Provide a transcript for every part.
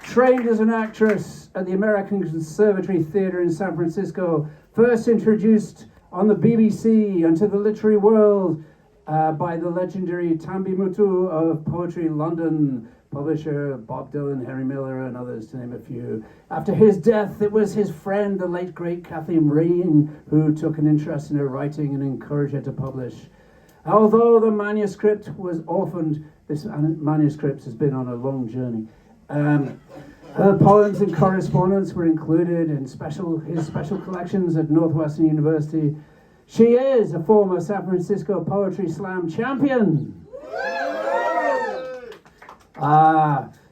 Trained as an actress at the American Conservatory Theatre in San Francisco, first introduced on the BBC into the literary world by the legendary Tambimuttu of Poetry London, publisher Bob Dylan, Henry Miller, and others, to name a few. After his death, it was his friend, the late great Kathleen Raine, who took an interest in her writing and encouraged her to publish. Although the manuscript was orphaned, this manuscript has been on a long journey. Her poems and correspondence were included in his special collections at Northwestern University. She is a former San Francisco Poetry Slam champion.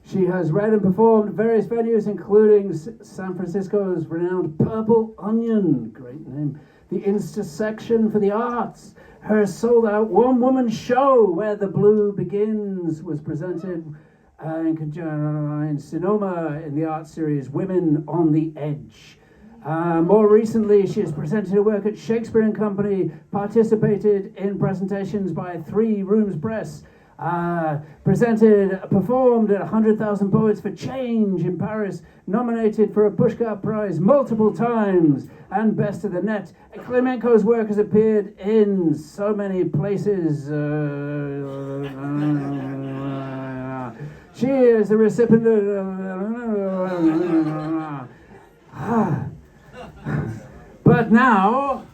She has read and performed at various venues, including San Francisco's renowned Purple Onion, great name, the Intersection for the Arts. Her sold-out one-woman show, Where the Blue Begins, was presented in Sonoma in the art series Women on the Edge. More recently, she has presented her work at Shakespeare Company, participated in presentations by Three Rooms Press, performed at 100,000 Poets for Change in Paris, nominated for a Pushcart Prize multiple times, and Best of the Net. Klimenko's work has appeared in so many places. She is the recipient of... But now...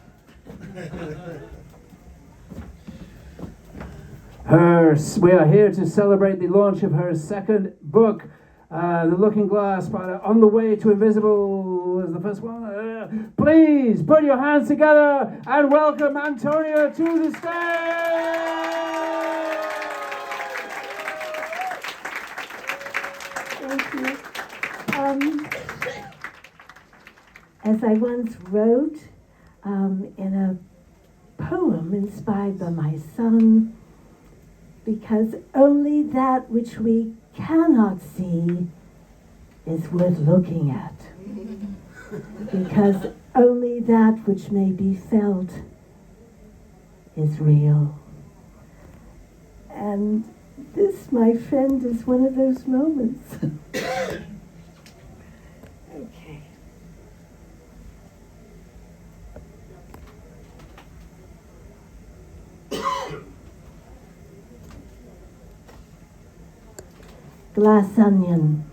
we are here to celebrate the launch of her second book, The Looking Glass, On the Way to Invisible was the first one. Please put your hands together and welcome Antonia to the stage! Thank you. As I once wrote in a poem inspired by my son, because only that which we cannot see is worth looking at. Because only that which may be felt is real. And this, my friend, is one of those moments. Okay. Glass onion.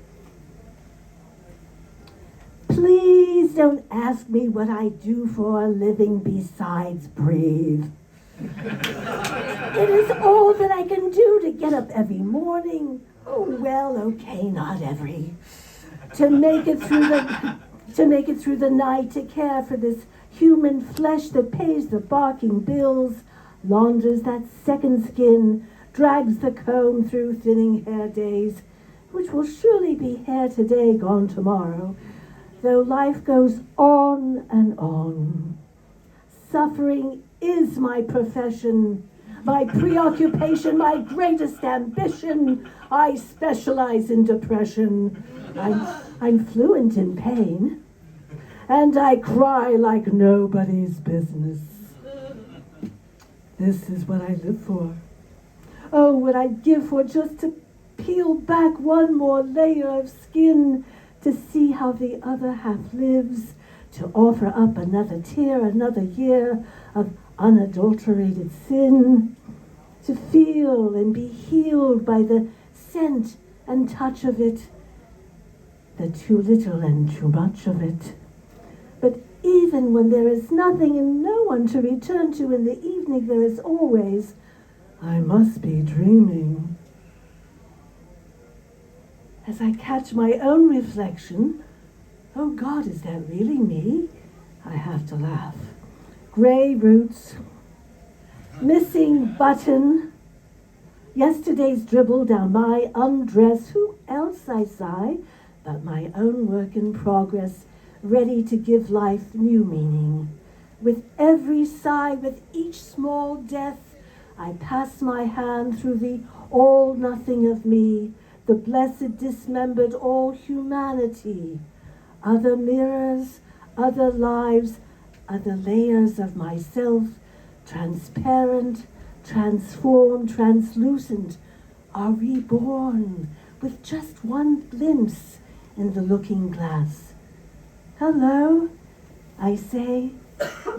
Please don't ask me what I do for a living besides breathe. It is all that I can do to get up every morning. Oh, well, okay, not every. To make it through the night, to care for this human flesh that pays the barking bills, launders that second skin, drags the comb through thinning hair days, which will surely be hair today, gone tomorrow, though life goes on and on. Suffering is my profession, my preoccupation, my greatest ambition. I specialize in depression. I'm fluent in pain, and I cry like nobody's business. This is what I live for. Oh, what I'd give for just to peel back one more layer of skin, to see how the other half lives, to offer up another tear, another year of unadulterated sin, to feel and be healed by the scent and touch of it, the too little and too much of it. But even when there is nothing and no one to return to in the evening, there is always, I must be dreaming. As I catch my own reflection, oh God, is that really me? I have to laugh. Gray roots, missing button, yesterday's dribble down my undress. Who else, I sigh, but my own work in progress, ready to give life new meaning. With every sigh, with each small death, I pass my hand through the all-nothing of me, the blessed dismembered all humanity, other mirrors, other lives, other layers of myself, transparent, transformed, translucent, are reborn with just one glimpse in the looking glass. Hello, I say,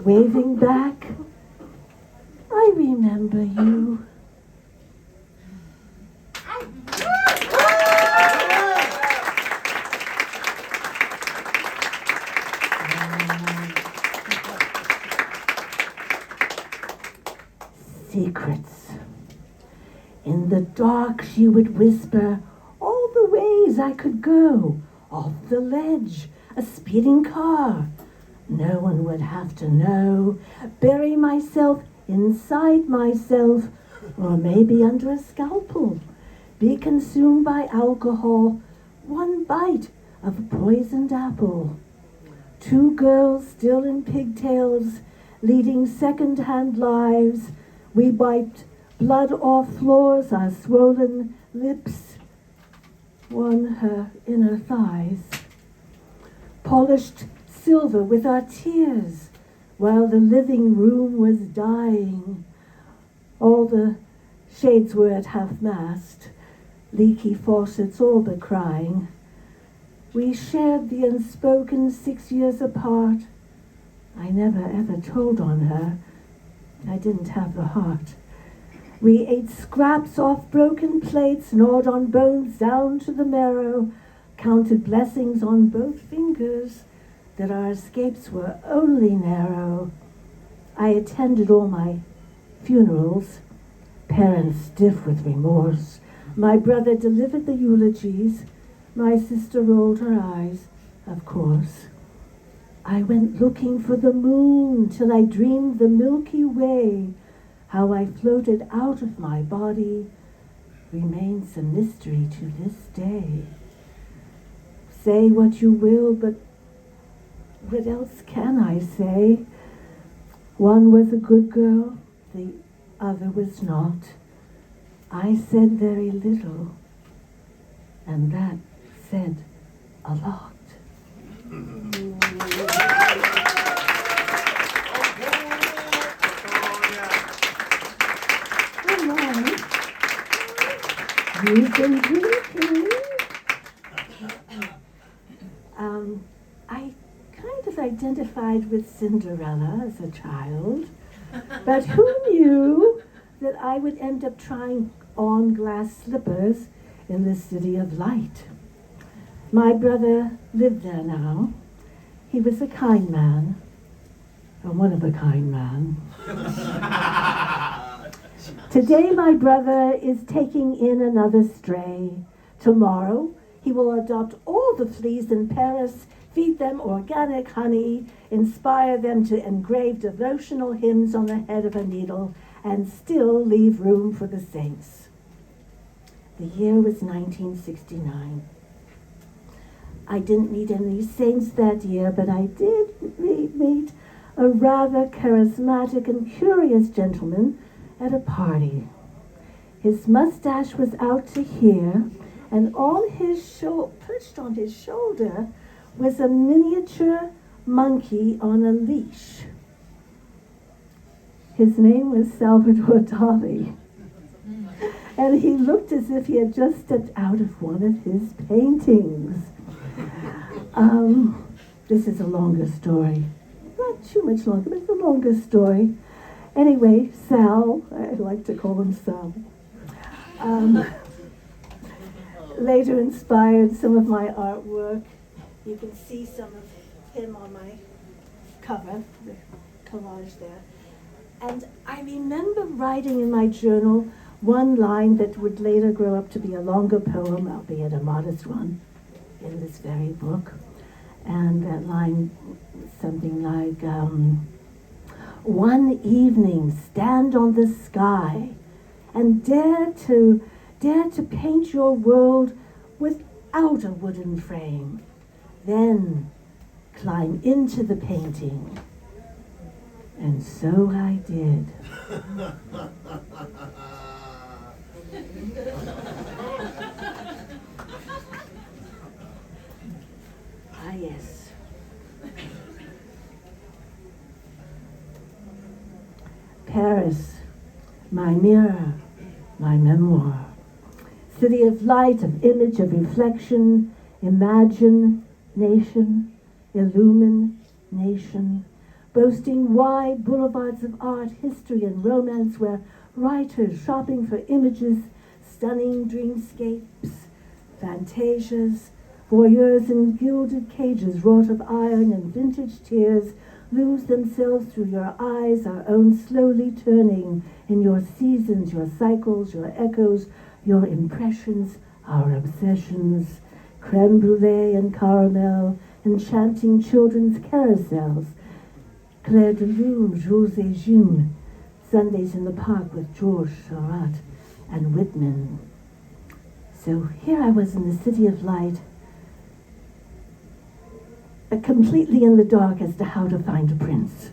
waving back. I remember you. Secrets. In the dark she would whisper all the ways I could go. Off the ledge, a speeding car. No one would have to know. Bury myself inside myself, or maybe under a scalpel. Be consumed by alcohol. One bite of a poisoned apple. Two girls still in pigtails, leading second-hand lives. We wiped blood off floors, our swollen lips won her inner thighs. Polished silver with our tears while the living room was dying. All the shades were at half-mast, leaky faucets all but crying. We shared the unspoken 6 years apart. I never ever told on her. I didn't have the heart. We ate scraps off broken plates, gnawed on bones down to the marrow, counted blessings on both fingers that our escapes were only narrow. I attended all my funerals, parents stiff with remorse. My brother delivered the eulogies. My sister rolled her eyes, of course. I went looking for the moon till I dreamed the Milky Way. How I floated out of my body remains a mystery to this day. Say what you will, but what else can I say? One was a good girl, the other was not. I said very little, and that said a lot. You've been drinking. I kind of identified with Cinderella as a child, but who knew that I would end up trying on glass slippers in the city of light? My brother lived there now. He was a kind man, a one-of-a-kind man. Today my brother is taking in another stray. Tomorrow he will adopt all the fleas in Paris, feed them organic honey, inspire them to engrave devotional hymns on the head of a needle, and still leave room for the saints. The year was 1969. I didn't meet any saints that year, but I did meet a rather charismatic and curious gentleman at a party. His mustache was out to here, and on his perched on his shoulder was a miniature monkey on a leash. His name was Salvador Dali, and he looked as if he had just stepped out of one of his paintings. This is a longer story. Not too much longer, but it's a longer story. Anyway, Sal, I like to call him Sal, later inspired some of my artwork. You can see some of him on my cover, the collage there. And I remember writing in my journal one line that would later grow up to be a longer poem, albeit a modest one, in this very book. And that line was something like, one evening stand on the sky and dare to paint your world without a wooden frame. Then climb into the painting. And so I did. Ah, yes. Paris, my mirror, my memoir. city of light, of image, of reflection, imagine, nation, illumine, nation, boasting wide boulevards of art, history, and romance where writers shopping for images, stunning dreamscapes, fantasias, voyeurs in gilded cages wrought of iron and vintage tears lose themselves through your eyes, our own slowly turning in your seasons, your cycles, your echoes, your impressions, our obsessions, creme brulee and caramel, enchanting children's carousels, Claire de Lune, Jules et Jim, Sundays in the park with George Seurat and Whitman. So here I was in the city of light, but completely in the dark as to how to find a prince.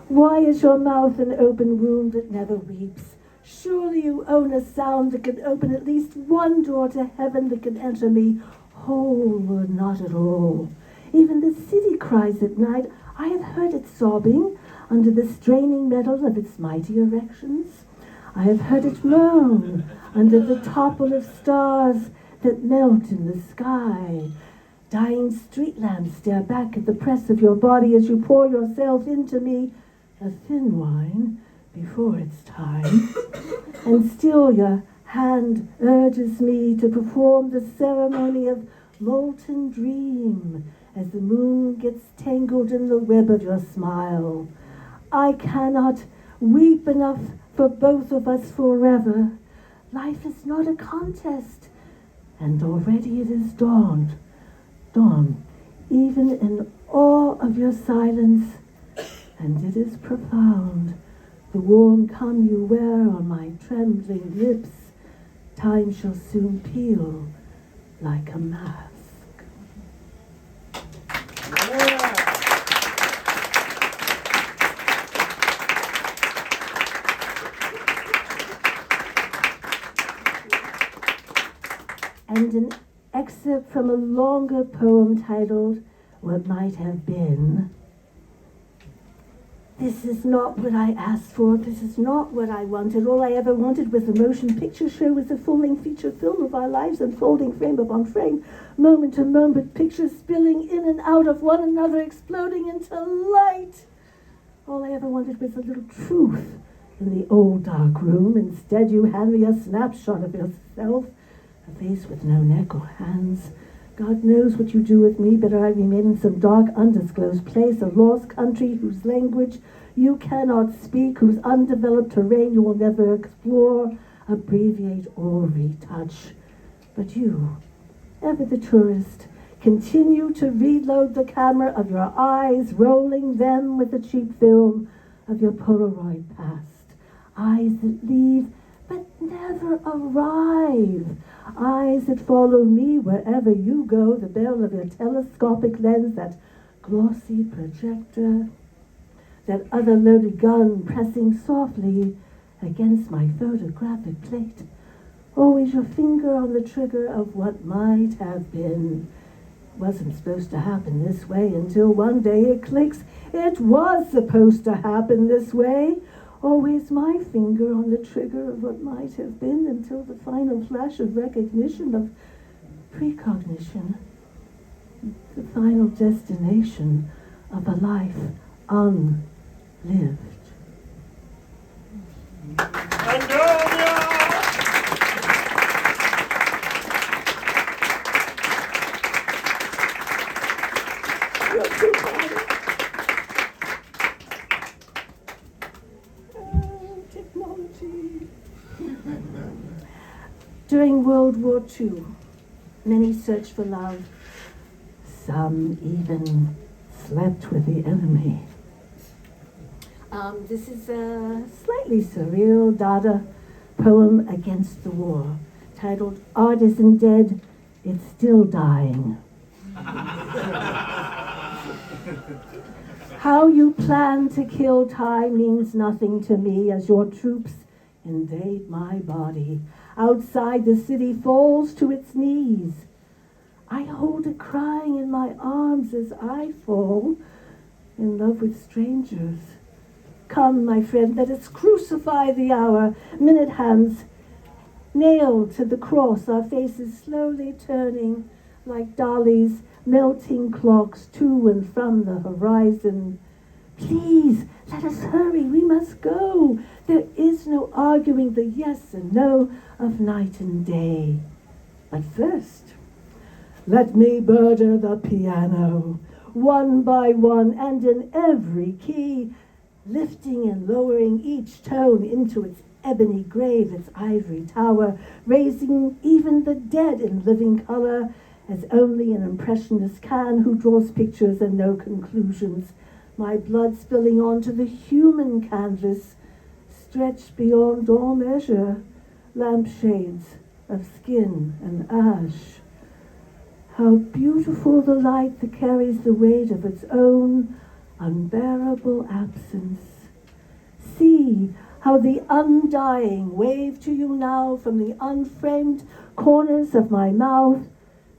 Why is your mouth an open wound that never weeps? Surely you own a sound that can open at least one door to heaven that can enter me, whole or not at all. Even the city cries at night. I have heard it sobbing under the straining metal of its mighty erections. I have heard it moan under the topple of stars that melt in the sky. Dying street lamps stare back at the press of your body as you pour yourself into me, a thin wine, before its time. And still your hand urges me to perform the ceremony of molten dream as the moon gets tangled in the web of your smile. I cannot weep enough for both of us forever. Life is not a contest, and already it is dawned. Dawn, even in awe of your silence, and it is profound. The warm come you wear on my trembling lips, time shall soon peel like a mask. And an excerpt from a longer poem titled What Might Have Been. This is not what I asked for. This is not what I wanted. All I ever wanted was a motion picture show with a full-length feature film of our lives unfolding frame upon frame, moment to moment, pictures spilling in and out of one another, exploding into light. All I ever wanted was a little truth in the old dark room. Instead, you hand me a snapshot of yourself, a face with no neck or hands. God knows what you do with me, better I remain in some dark, undisclosed place, a lost country whose language you cannot speak, whose undeveloped terrain you will never explore, abbreviate, or retouch. But you, ever the tourist, continue to reload the camera of your eyes, rolling them with the cheap film of your Polaroid past. Eyes that leave but never arrive. Eyes that follow me wherever you go, the barrel of your telescopic lens, that glossy projector, that other loaded gun pressing softly against my photographic plate. Always your finger on the trigger of what might have been. Wasn't supposed to happen this way until one day it clicks. It was supposed to happen this way. Always my finger on the trigger of what might have been until the final flash of recognition, of precognition, the final destination of a life unlived. Antonia! During World War II, many searched for love. Some even slept with the enemy. This is a slightly surreal Dada poem against the war, titled Art Isn't Dead, It's Still Dying. How you plan to kill time means nothing to me as your troops invade my body. Outside, the city falls to its knees. I hold it crying in my arms as I fall in love with strangers Come, my friend, let us crucify the hour, minute hands nailed to the cross, our faces slowly turning like dollies, melting clocks to and from the horizon. Please, let us hurry, we must go. There is no arguing the yes and no of night and day. But first, let me murder the piano, one by one and in every key, lifting and lowering each tone into its ebony grave, its ivory tower, raising even the dead in living color, as only an impressionist can, who draws pictures and no conclusions. My blood spilling onto the human canvas, stretched beyond all measure, lampshades of skin and ash. How beautiful the light that carries the weight of its own unbearable absence. See how the undying wave to you now from the unframed corners of my mouth,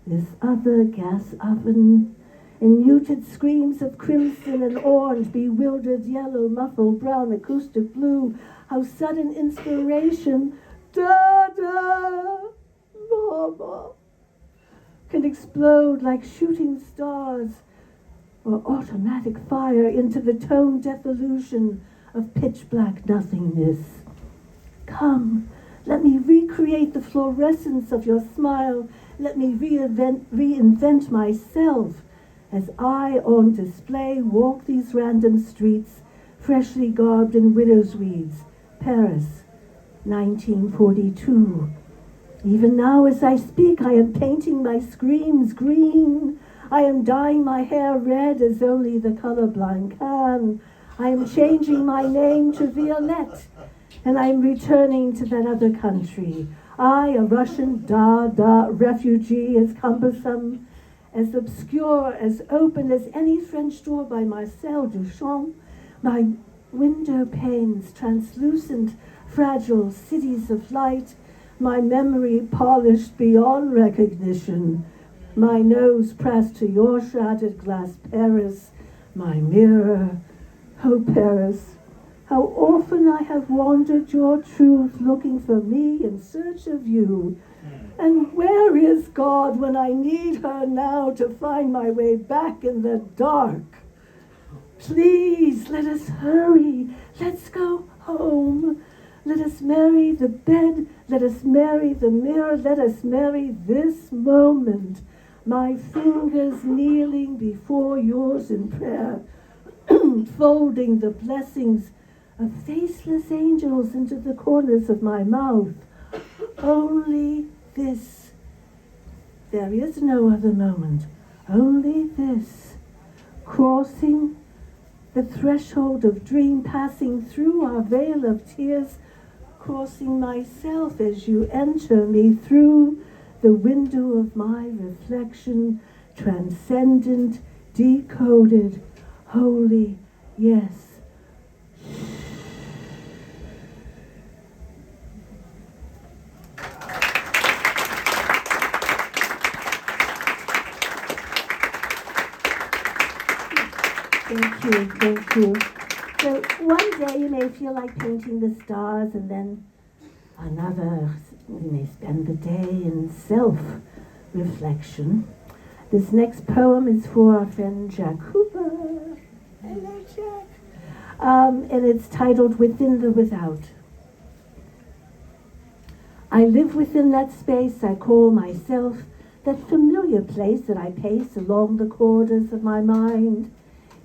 this other gas oven, in muted screams of crimson and orange, bewildered yellow, muffled brown, acoustic blue, how sudden inspiration, Dada, Mama, can explode like shooting stars or automatic fire into the tone-deaf illusion of pitch-black nothingness. Come, let me recreate the fluorescence of your smile. Let me reinvent myself as I, on display, walk these random streets, freshly garbed in widow's weeds. Paris, 1942. Even now as I speak, I am painting my screams green. I am dyeing my hair red as only the colorblind can. I am changing my name to Violette, and I am returning to that other country. I, a Russian Dada refugee, as cumbersome, as obscure, as open as any French door by Marcel Duchamp, my window panes, translucent, fragile cities of light, my memory polished beyond recognition, my nose pressed to your shattered glass Paris, my mirror. Oh, Paris, how often I have wandered your truth, looking for me in search of you. And where is God when I need her now to find my way back in the dark? Please, let us hurry. Let's go home. Let us marry the bed. Let us marry the mirror. Let us marry this moment. My fingers kneeling before yours in prayer, folding the blessings of faceless angels into the corners of my mouth. Only this. There is no other moment. Only this. Crossing the threshold of dream, passing through our veil of tears, crossing myself as you enter me through the window of my reflection, transcendent, decoded, holy, yes. Thank you. So one day you may feel like painting the stars, and then another you may spend the day in self-reflection. This next poem is for our friend Jack Cooper. Hello, Jack. And it's titled Within the Without. I live within that space I call myself, that familiar place that I pace along the corridors of my mind.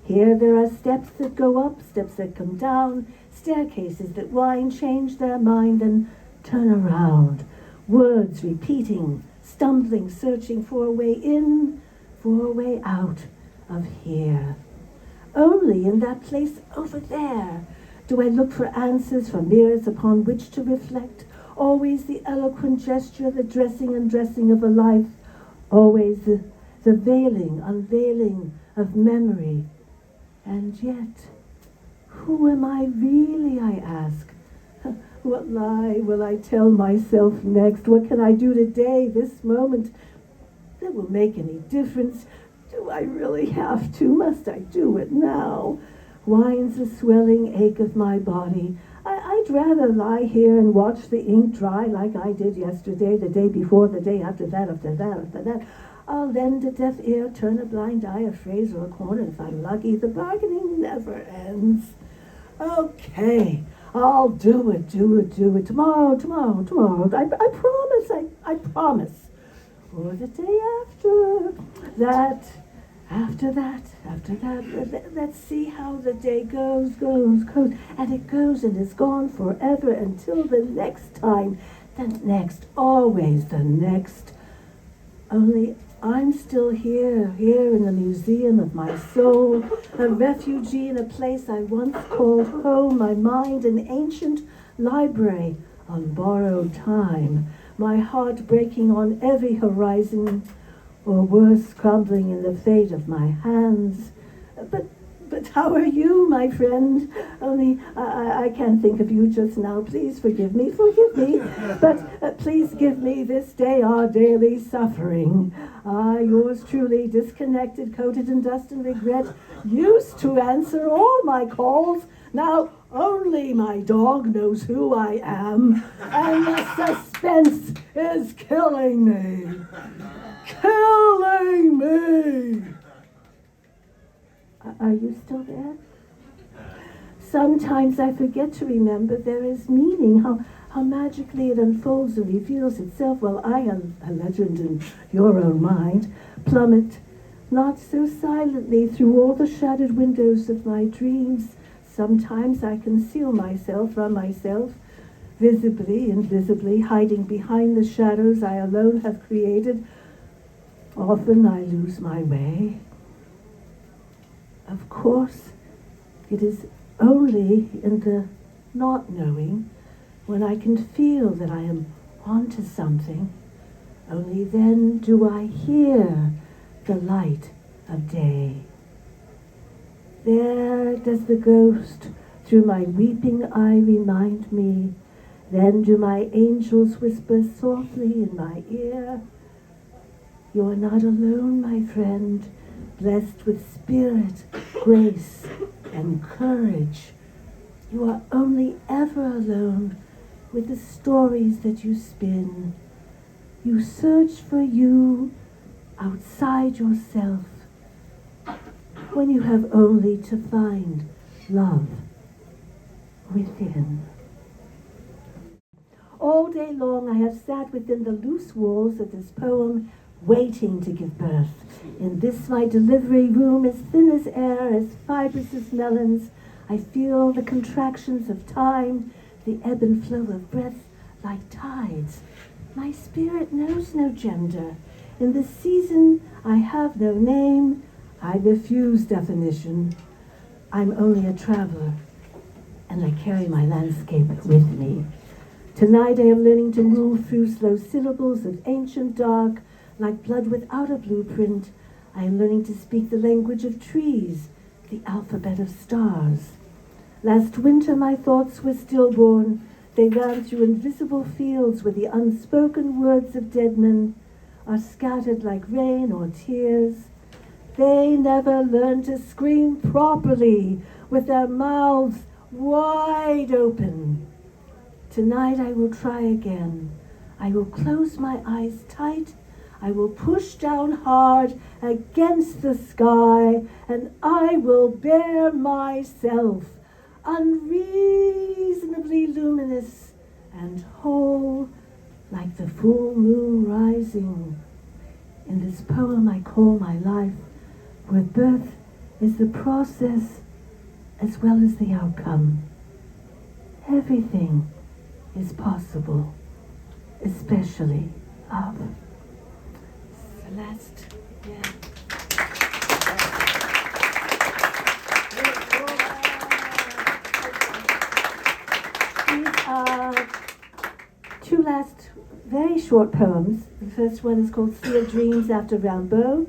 Here there are steps that go up, steps that come down, staircases that wind, change their mind and turn around. Words repeating, stumbling, searching for a way in, for a way out of here. Only in that place over there do I look for answers, for mirrors upon which to reflect. Always the eloquent gesture, the dressing and dressing of a life. Always the veiling, unveiling of memory. And yet, who am I really, I ask? What lie will I tell myself next? What can I do today, this moment, that will make any difference? Do I really have to? Must I do it now? winds the swelling ache of my body. I'd rather lie here and watch the ink dry like I did yesterday, the day before, the day after that. I'll lend a deaf ear, turn a blind eye, a phrase or a corner. If I'm lucky, the bargaining never ends. Okay, I'll do it. Tomorrow. I promise. Or the day after that, let's see how the day goes, and it goes and is gone forever until the next time, always the next. Only I'm still here in the museum of my soul, a refugee in a place I once called home, my mind an ancient library on borrowed time, my heart breaking on every horizon, or worse, crumbling in the fate of my hands. But how are you, my friend? Only I can't think of you just now. Please forgive me. But please give me this day our daily suffering. Yours truly, disconnected, coated in dust and regret, used to answer all my calls. Now only my dog knows who I am, and the suspense is killing me. Are you still there? Sometimes I forget to remember there is meaning, how magically it unfolds and reveals itself while I, a legend in your own mind, plummet, not so silently, through all the shattered windows of my dreams. Sometimes I conceal myself from myself, visibly, invisibly, hiding behind the shadows I alone have created. Often I lose my way. Of course, it is only in the not knowing, when I can feel that I am onto something, only then do I hear the light of day. There does the ghost through my weeping eye remind me, then do my angels whisper softly in my ear, you are not alone, my friend, blessed with spirit, grace, and courage. You are only ever alone with the stories that you spin. You search for you outside yourself when you have only to find love within. All day long I have sat within the loose walls of this poem, waiting to give birth. In this my delivery room, as thin as air, as fibrous as melons, I feel the contractions of time, the ebb and flow of breath like tides. My spirit knows no gender. In this season I have no name. I refuse definition. I'm only a traveler, and I carry my landscape with me. Tonight I am learning to move through slow syllables of ancient dark, like blood without a blueprint. I am learning to speak the language of trees, the alphabet of stars. Last winter my thoughts were stillborn. They ran through invisible fields where the unspoken words of dead men are scattered like rain or tears. They never learned to scream properly with their mouths wide open. Tonight I will try again. I will close my eyes tight. I will push down hard against the sky, and I will bear myself unreasonably luminous and whole, like the full moon rising. In this poem I call my life, where birth is the process as well as the outcome. Everything is possible, especially love. Celeste, yeah. These are two last very short poems. The first one is called Sea of Dreams after Rimbaud.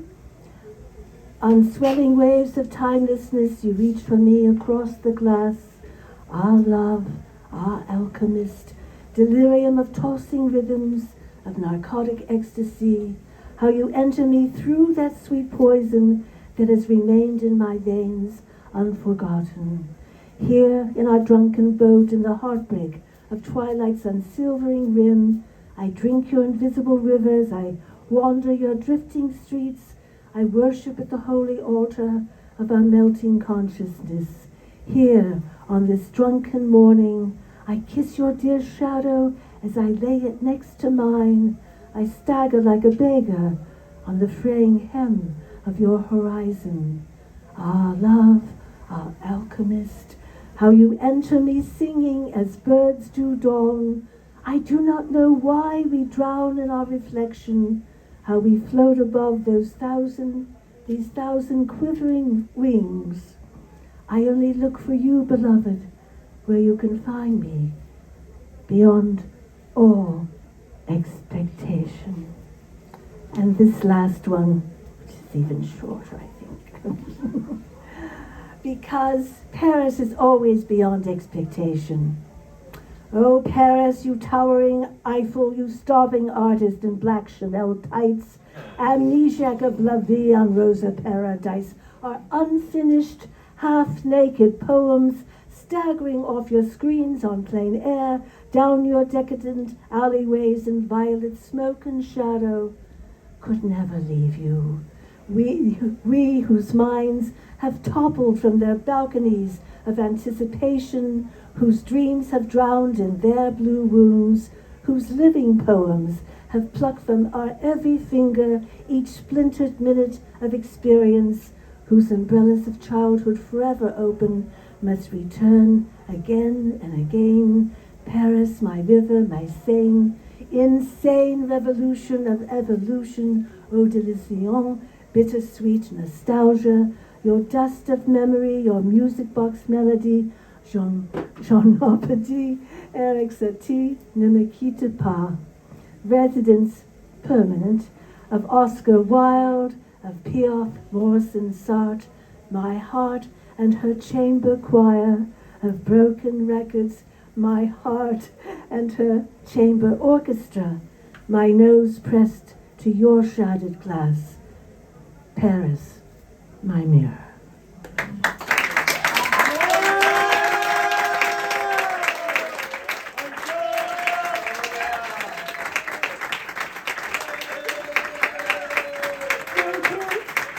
On swelling waves of timelessness, you reach for me across the glass. Our love, our alchemist, delirium of tossing rhythms, of narcotic ecstasy, how you enter me through that sweet poison that has remained in my veins, unforgotten. Here in our drunken boat in the heartbreak of twilight's unsilvering rim, I drink your invisible rivers, I wander your drifting streets, I worship at the holy altar of our melting consciousness. Here, on this drunken morning, I kiss your dear shadow as I lay it next to mine. I stagger like a beggar on the fraying hem of your horizon. Ah, love, ah, alchemist, how you enter me singing as birds do dawn. I do not know why we drown in our reflection, how we float above these thousand quivering wings. I only look for you, beloved, where you can find me, beyond all expectation. And this last one, which is even shorter, I think. Because Paris is always beyond expectation. Oh, Paris, you towering Eiffel, you starving artist in black Chanel tights, amnesiac of La Vie on Rosa Paradise, are unfinished, half-naked poems staggering off your screens on plain air, down your decadent alleyways in violet smoke and shadow, could never leave you. We whose minds have toppled from their balconies of anticipation, whose dreams have drowned in their blue wounds, whose living poems have plucked from our every finger each splintered minute of experience, whose umbrellas of childhood forever open must return again and again. Paris, my river, my sane, insane revolution of evolution, eau de l'océan, bittersweet nostalgia, your dust of memory, your music box melody, Jean Petit, Eric Satie, Ne me quitte pas. Residence permanent of Oscar Wilde, of Piaf, Morrison, Sartre, my heart and her chamber choir, of broken records, my heart and her chamber orchestra, my nose pressed to your shrouded glass. Paris, my mirror.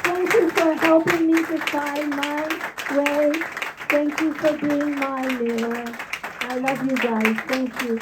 Thank you for helping me to find my way. Thank you for being my mirror. I love you guys. Thank you.